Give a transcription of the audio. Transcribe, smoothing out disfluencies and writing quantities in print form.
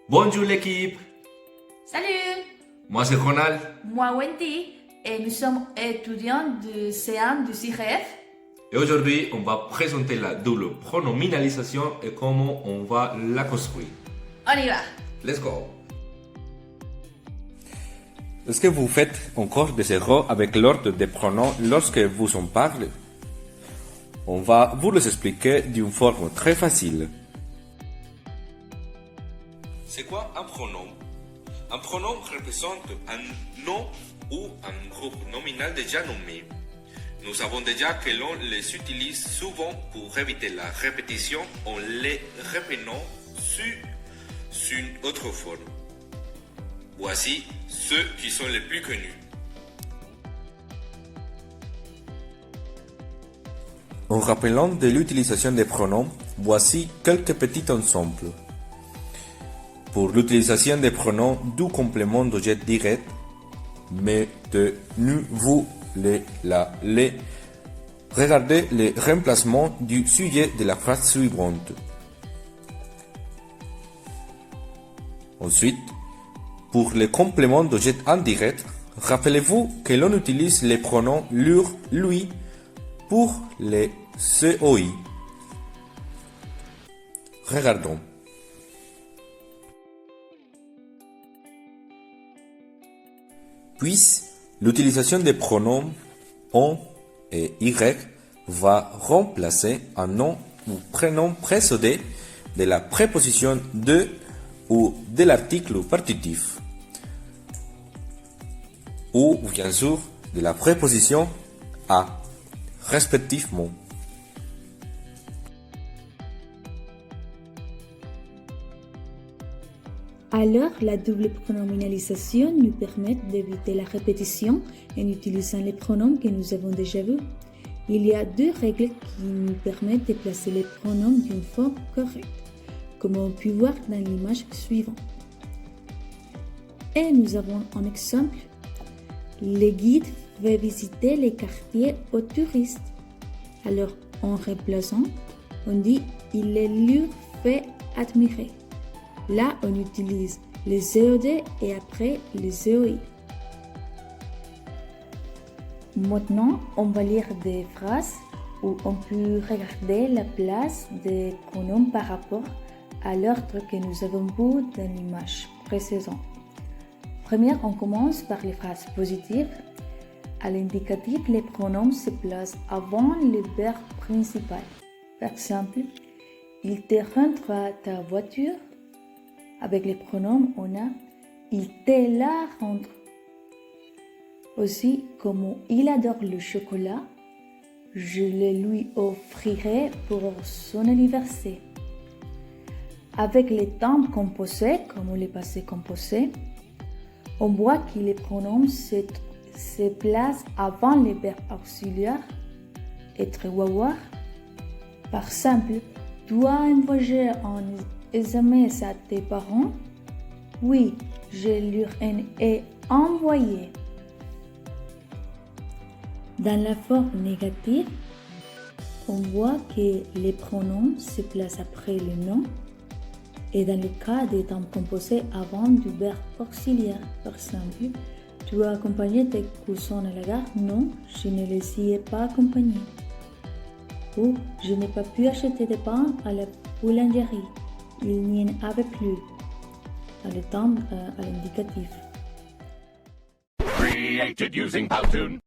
Bonjour l'équipe, Salut, moi c'est Ronald. moi Wendy et nous sommes étudiants de C1 du CIREF. Et aujourd'hui, on va présenter la double pronominalisation et comment on va la construire. On y va. Let's go. Est-ce que vous faites encore des erreurs avec l'ordre des pronoms lorsque vous en parlez? On va vous les expliquer d'une forme très facile. C'est quoi un pronom? Un pronom représente un nom ou un groupe nominal déjà nommé. Nous savons déjà que l'on les utilise souvent pour éviter la répétition en les reprenant sur une autre forme. Voici ceux qui sont les plus connus. En rappelant de l'utilisation des pronoms, voici quelques petits ensembles. Pour l'utilisation des pronoms du complément d'objet direct, maintenez-vous les. Regardez le remplacement du sujet de la phrase suivante. Ensuite, pour les compléments d'objet indirect, rappelez-vous que l'on utilise les pronoms lui, lui pour les COI. Regardons. Puis, l'utilisation des pronoms on et y va remplacer un nom ou prénom précédé de la préposition de ou de l'article partitif, ou bien sûr de la préposition à, respectivement. Alors, la double pronominalisation nous permet d'éviter la répétition en utilisant les pronoms que nous avons déjà vus. Il y a deux règles qui nous permettent de placer les pronoms d'une forme correcte, comme on peut voir dans l'image suivante. Et nous avons un exemple. Le guide fait visiter les quartiers aux touristes. Alors, en remplaçant, on dit « il les lui fait admirer ». Là, on utilise les EOD et après les EOI. Maintenant, on va lire des phrases où on peut regarder la place des pronoms par rapport à l'ordre que nous avons vu dans l'image précédente. Première, on commence par les phrases positives. À l'indicatif, les pronoms se placent avant le verbe principal. Par exemple, il te rendra ta voiture. Avec les pronoms, on a « il te la rendre ». Aussi, comme il adore le chocolat, je le lui offrirai pour son anniversaire. Avec les temps composés, comme les passés composés, on voit que les pronoms se placent avant les verbes auxiliaires, être ou avoir. Par exemple, tu as envoyé un SMS à tes parents? Oui, je leur en ai envoyé. Dans la forme négative, on voit que les pronoms se placent après le nom et dans le cas des temps composés avant du verbe auxiliaire. Par exemple, tu as accompagné tes cousins à la gare? Non, je ne les y ai pas accompagnés. Ou je n'ai pas pu acheter de pain à la boulangerie. Il n'y en avait plus. Dans le temps à l'indicatif. Created using Powtoon.